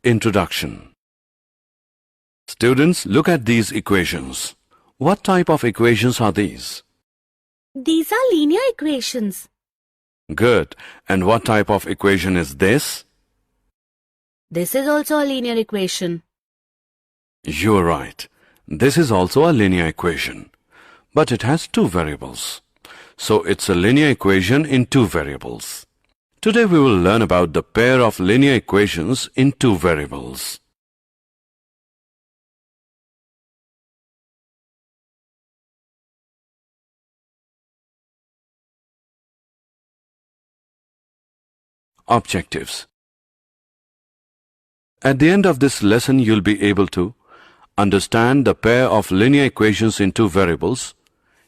Introduction. Students, look at these equations. What type of equations are these? These are linear equations. Good. And what type of equation is this? This is also a linear equation. You're right. This is also a linear equation. But it has two variables. So it's a linear equation in two variables. Today we will learn about the pair of linear equations in two variables. Objectives. At the end of this lesson, you'll be able to understand the pair of linear equations in two variables,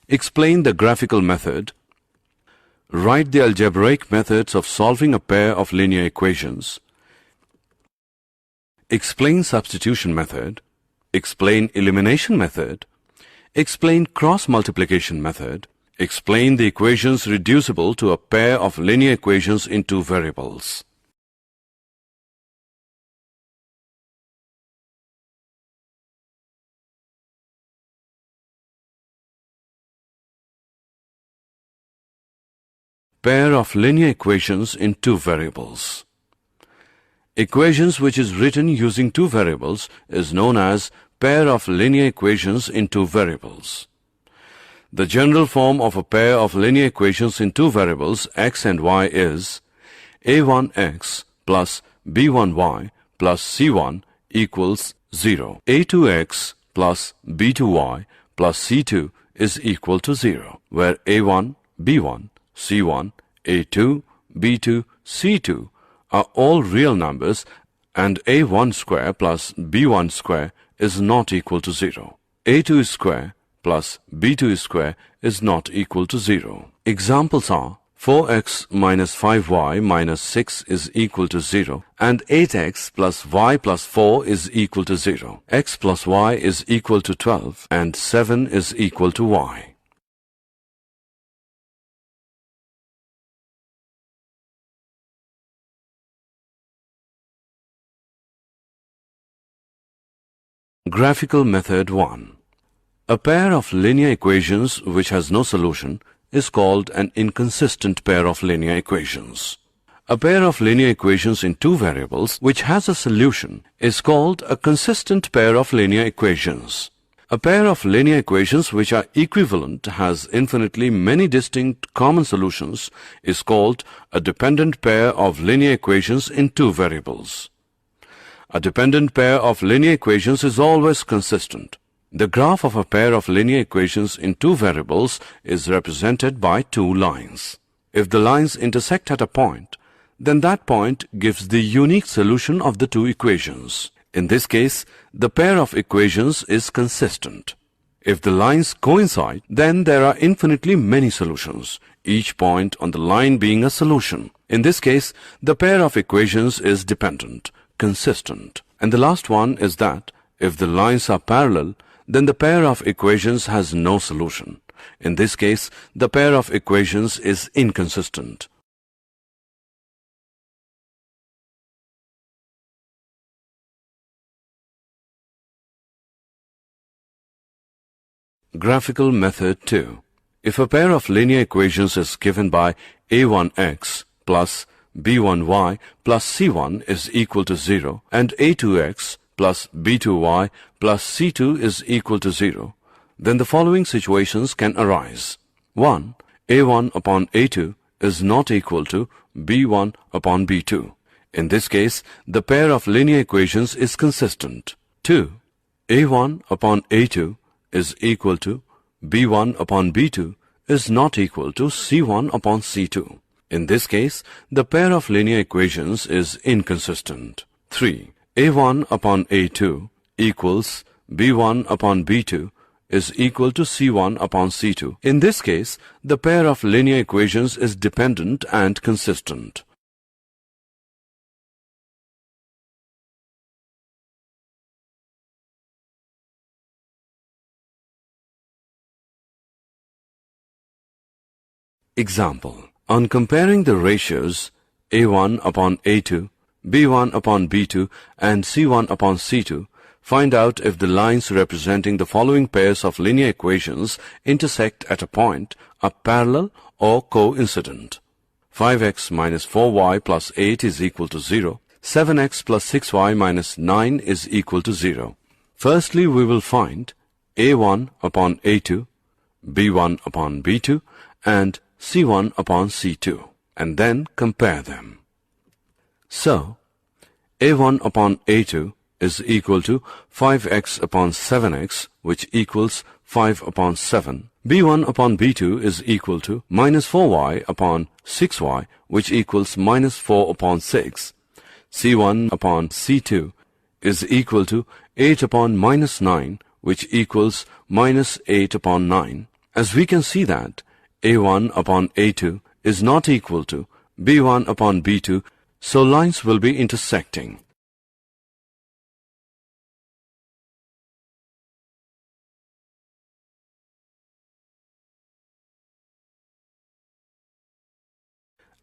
explain the graphical method, write the algebraic methods of solving a pair of linear equations, explain substitution method, explain elimination method, explain cross multiplication method, explain the equations reducible to a pair of linear equations in two variables. Pair of linear equations in two variables. Equations which is written using two variables is known as pair of linear equations in two variables. The general form of a pair of linear equations in two variables x and y is a1x plus b1y plus c1 equals 0. a2x plus b2y plus c2 is equal to 0, where a1, b1, c1, a2, b2, c2 are all real numbers and a1 square plus b1 square is not equal to 0. a2 square plus b2 square is not equal to 0. Examples are 4x minus 5y minus 6 is equal to 0 and 8x plus y plus 4 is equal to 0. X plus y is equal to 12 and 7 is equal to y. Graphical Method 1. A pair of linear equations which has no solution is called an inconsistent pair of linear equations. A pair of linear equations in two variables which has a solution is called a consistent pair of linear equations. A pair of linear equations which are equivalent has infinitely many distinct common solutions is called a dependent pair of linear equations in two variables. A dependent pair of linear equations is always consistent. The graph of a pair of linear equations in two variables is represented by two lines. If the lines intersect at a point, then that point gives the unique solution of the two equations. In this case, the pair of equations is consistent. If the lines coincide, then there are infinitely many solutions, each point on the line being a solution. In this case, the pair of equations is dependent, consistent. And the last one is that if the lines are parallel, then the pair of equations has no solution. In this case, the pair of equations is inconsistent. Graphical Method 2. If a pair of linear equations is given by a1x plus b1y plus c1 is equal to 0 and a2x plus b2y plus c2 is equal to 0, then the following situations can arise. 1. a1 upon a2 is not equal to b1 upon b2. In this case, the pair of linear equations is consistent. 2. a1 upon a2 is equal to b1 upon b2 is not equal to c1 upon c2. In this case, the pair of linear equations is inconsistent. 3. a1 upon a2 equals b1 upon b2 is equal to c1 upon c2. In this case, the pair of linear equations is dependent and consistent. Example. On comparing the ratios a1 upon a2 B1 upon B2 and C1 upon C2, find out if the lines representing the following pairs of linear equations intersect at a point are parallel or coincident. 5x minus 4y plus 8 is equal to 0. 7x plus 6y minus 9 is equal to 0. Firstly, we will find A1 upon A2, B1 upon B2, and C1 upon C2, and then compare them. So, A1 upon A2 is equal to 5x upon 7x, which equals 5 upon 7. B1 upon B2 is equal to minus 4y upon 6y, which equals minus 4 upon 6. C1 upon C2 is equal to 8 upon minus 9, which equals minus 8 upon 9. As we can see that A1 upon A2 is not equal to B1 upon B2, so lines will be intersecting.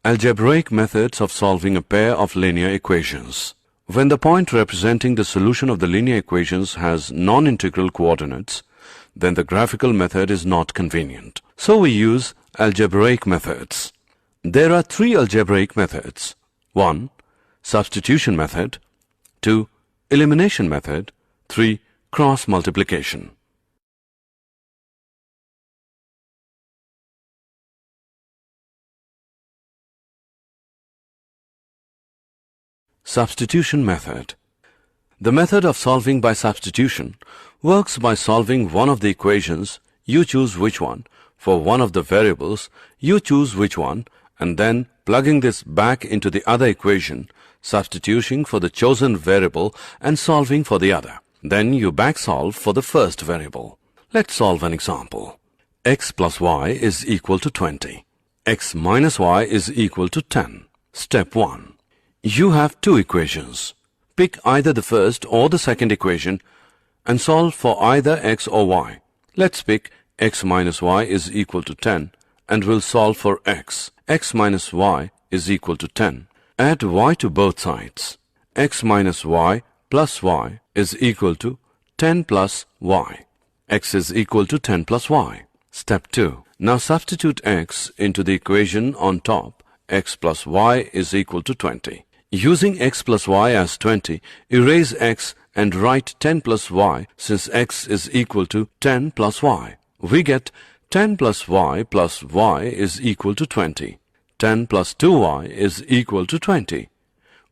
Algebraic methods of solving a pair of linear equations. When the point representing the solution of the linear equations has non-integral coordinates, then the graphical method is not convenient. So we use algebraic methods. There are three algebraic methods. 1. Substitution method. 2. Elimination method. 3. Cross multiplication. Substitution method. The method of solving by substitution works by solving one of the equations, you choose which one, for one of the variables, you choose which one, and then plugging this back into the other equation, substituting for the chosen variable and solving for the other. Then you back solve for the first variable. Let's solve an example. X plus y is equal to 20. X minus y is equal to 10. Step 1. You have two equations. Pick either the first or the second equation and solve for either x or y. Let's pick x minus y is equal to 10 and we'll solve for x. X minus y is equal to 10. Add y to both sides. X minus y plus y is equal to 10 plus y. X is equal to 10 plus y. Step 2. Now substitute x into the equation on top. X plus y is equal to 20. Using x plus y as 20, erase x and write 10 plus y since x is equal to 10 plus y. We get 10 plus y is equal to 20. 10 plus 2y is equal to 20.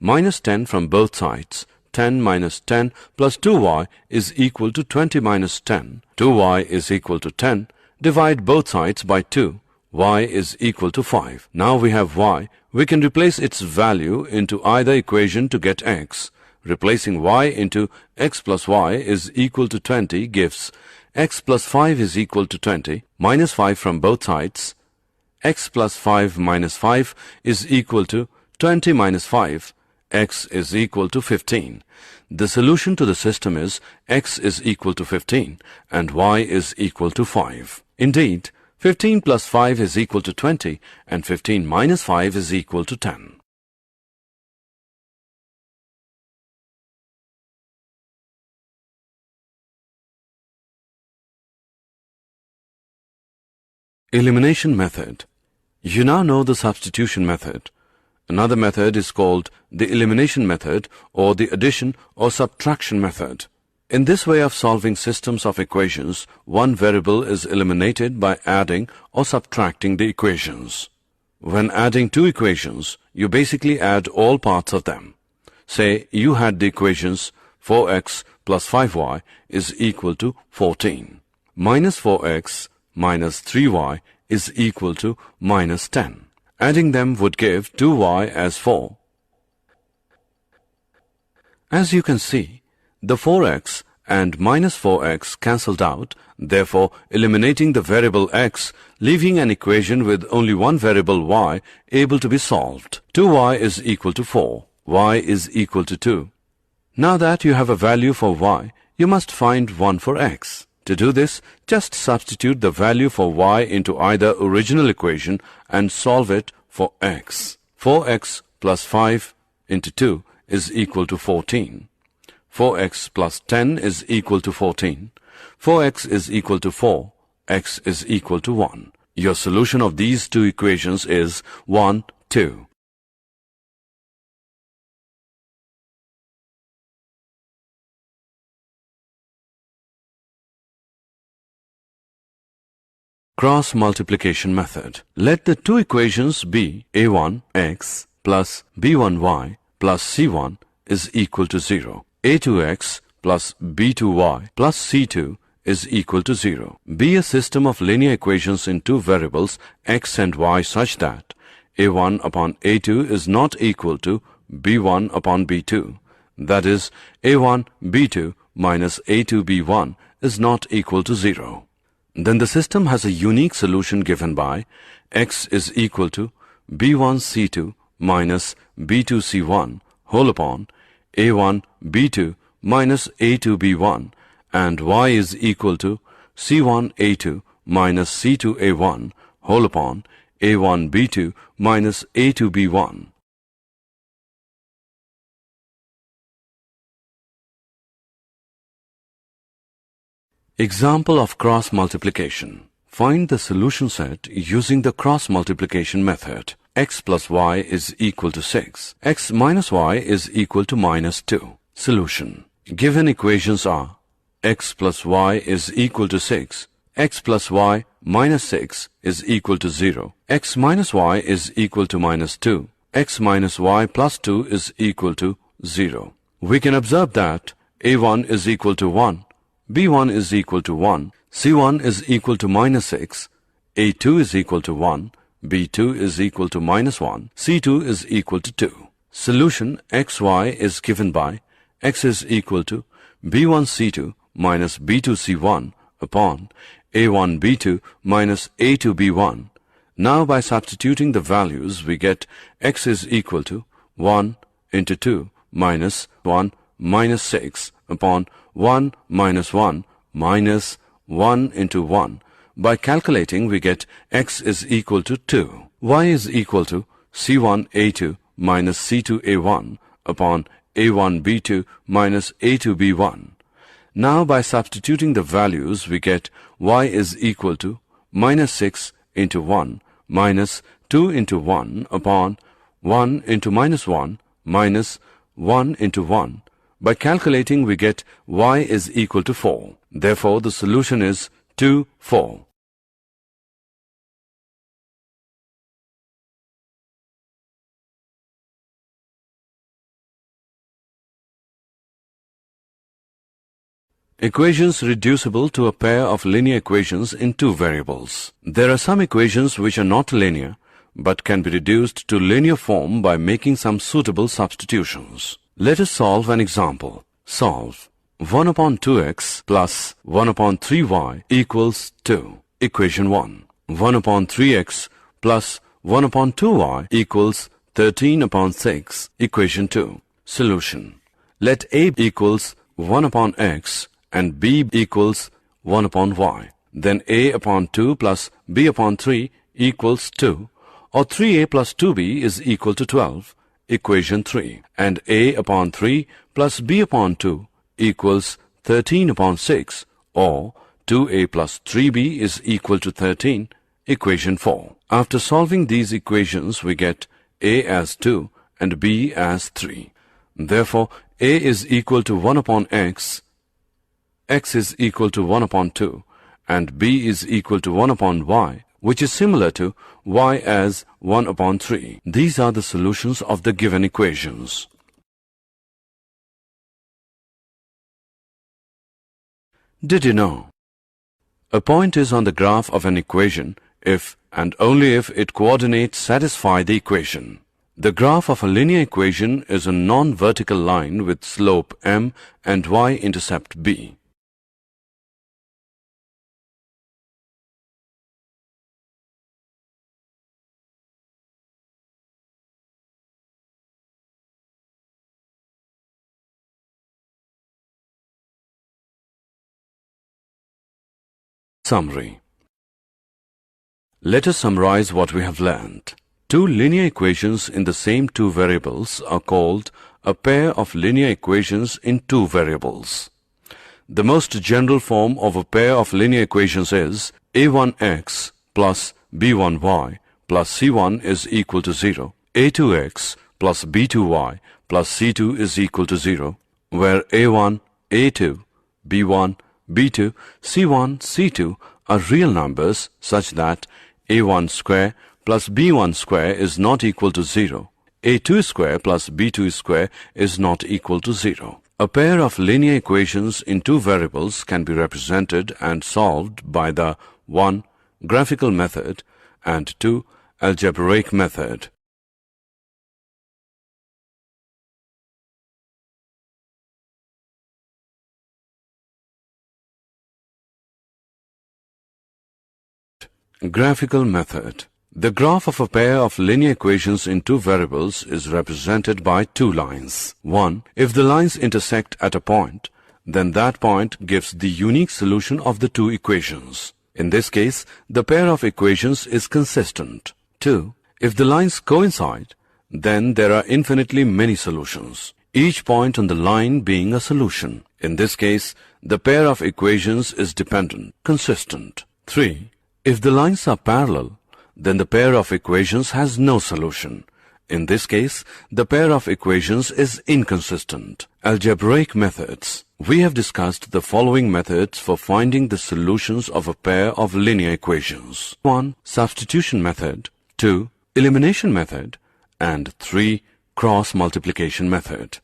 Minus 10 from both sides. 10 minus 10 plus 2y is equal to 20 minus 10. 2y is equal to 10. Divide both sides by 2. Y is equal to 5. Now we have y. We can replace its value into either equation to get x. Replacing y into x plus y is equal to 20 gives x plus 5 is equal to 20, minus 5 from both sides. X plus 5 minus 5 is equal to 20 minus 5. X is equal to 15. The solution to the system is x is equal to 15 and y is equal to 5. Indeed, 15 plus 5 is equal to 20 and 15 minus 5 is equal to 10. Elimination method. You now know the substitution method. Another method is called the elimination method or the addition or subtraction method. In this way of solving systems of equations, one variable is eliminated by adding or subtracting the equations. When adding two equations, you basically add all parts of them. Say you had the equations 4x plus 5y is equal to 14. Minus 4x minus 3y is equal to minus 10. Adding them would give 2y as 4. As you can see, the 4x and minus 4x cancelled out, therefore eliminating the variable x, leaving an equation with only one variable y able to be solved. 2y is equal to 4. Y is equal to 2. Now that you have a value for y, you must find one for x. To do this, just substitute the value for y into either original equation and solve it for x. 4x plus 5 into 2 is equal to 14. 4x plus 10 is equal to 14. 4x is equal to 4. X is equal to 1. Your solution of these two equations is 1, 2. Cross multiplication method. Let the two equations be a1x plus b1y plus c1 is equal to 0. a2x plus b2y plus c2 is equal to 0. Be a system of linear equations in two variables x and y such that a1 upon a2 is not equal to b1 upon b2. That is, a1 b2 minus a2 b1 is not equal to 0. Then the system has a unique solution given by x is equal to b1 c2 minus b2 c1 whole upon a1 b2 minus a2 b1 and y is equal to c1 a2 minus c2 a1 whole upon a1 b2 minus a2 b1. Example of cross multiplication. Find the solution set using the cross multiplication method. X plus y is equal to 6. X minus y is equal to minus 2. Solution. Given equations are x plus y is equal to 6. X plus y minus 6 is equal to 0. X minus y is equal to minus 2. X minus y plus 2 is equal to 0. We can observe that a1 is equal to 1. b1 is equal to 1, c1 is equal to minus 6, a2 is equal to 1, b2 is equal to minus 1, c2 is equal to 2. Solution xy is given by x is equal to b1 c2 minus b2 c1 upon a1 b2 minus a2 b1. Now by substituting the values we get x is equal to 1 into 2 minus 1 minus 6 upon 1 minus 1 minus 1 into 1. By calculating we get x is equal to 2. Y is equal to c1 a2 minus c2 a1 upon a1 b2 minus a2 b1. Now by substituting the values we get y is equal to minus 6 into 1 minus 2 into 1 upon 1 into minus 1 minus 1 into 1. By calculating we get y is equal to 4. Therefore the solution is 2, 4. Equations reducible to a pair of linear equations in two variables. There are some equations which are not linear but can be reduced to linear form by making some suitable substitutions. Let us solve an example. Solve 1 upon 2x plus 1 upon 3y equals 2. Equation 1. 1 upon 3x plus 1 upon 2y equals 13 upon 6. Equation 2. Solution. Let a equals 1 upon x and b equals 1 upon y. Then a upon 2 plus b upon 3 equals 2, or 3a plus 2b is equal to 12. Equation 3. And a upon 3 plus b upon 2 equals 13 upon 6, or 2a plus 3b is equal to 13. Equation 4. After solving these equations we get a as 2 and b as 3. Therefore a is equal to 1 upon x, x is equal to 1 upon 2, and b is equal to 1 upon y, which is similar to y as 1 upon 3. These are the solutions of the given equations. Did you know? A point is on the graph of an equation if and only if its coordinates satisfy the equation. The graph of a linear equation is a non-vertical line with slope m and y-intercept b. Summary. Let us summarize what we have learned. Two linear equations in the same two variables are called a pair of linear equations in two variables. The most general form of a pair of linear equations is a1x plus b1y plus c1 is equal to 0, a2x plus b2y plus c2 is equal to 0, where a1, a2, b1, b2, c1, c2 are real numbers such that a1 square plus b1 square is not equal to 0. a2 square plus b2 square is not equal to 0. A pair of linear equations in two variables can be represented and solved by the 1. Graphical method and 2. Algebraic method. Graphical method. The graph of a pair of linear equations in two variables is represented by two lines. 1. If the lines intersect at a point, then that point gives the unique solution of the two equations. In this case, the pair of equations is consistent. 2. If the lines coincide, then there are infinitely many solutions, each point on the line being a solution. In this case, the pair of equations is dependent, consistent. 3. If the lines are parallel, then the pair of equations has no solution. In this case, the pair of equations is inconsistent. Algebraic methods. We have discussed the following methods for finding the solutions of a pair of linear equations. 1. Substitution method. 2. Elimination method. And 3. Cross multiplication method.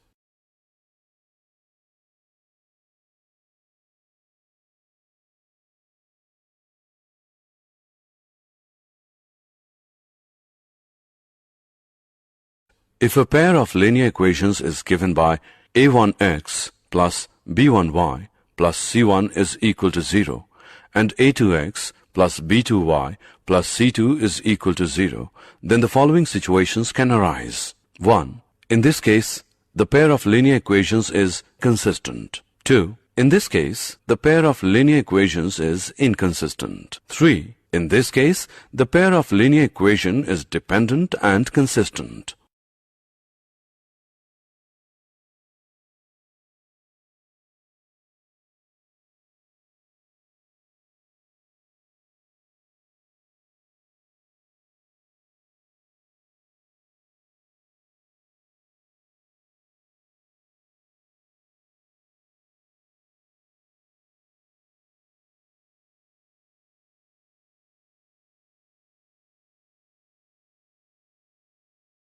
If a pair of linear equations is given by a1x plus b1y plus c1 is equal to 0 and a2x plus b2y plus c2 is equal to 0, then the following situations can arise. 1. In this case, the pair of linear equations is consistent. 2. In this case, the pair of linear equations is inconsistent. 3. In this case, the pair of linear equation is dependent and consistent.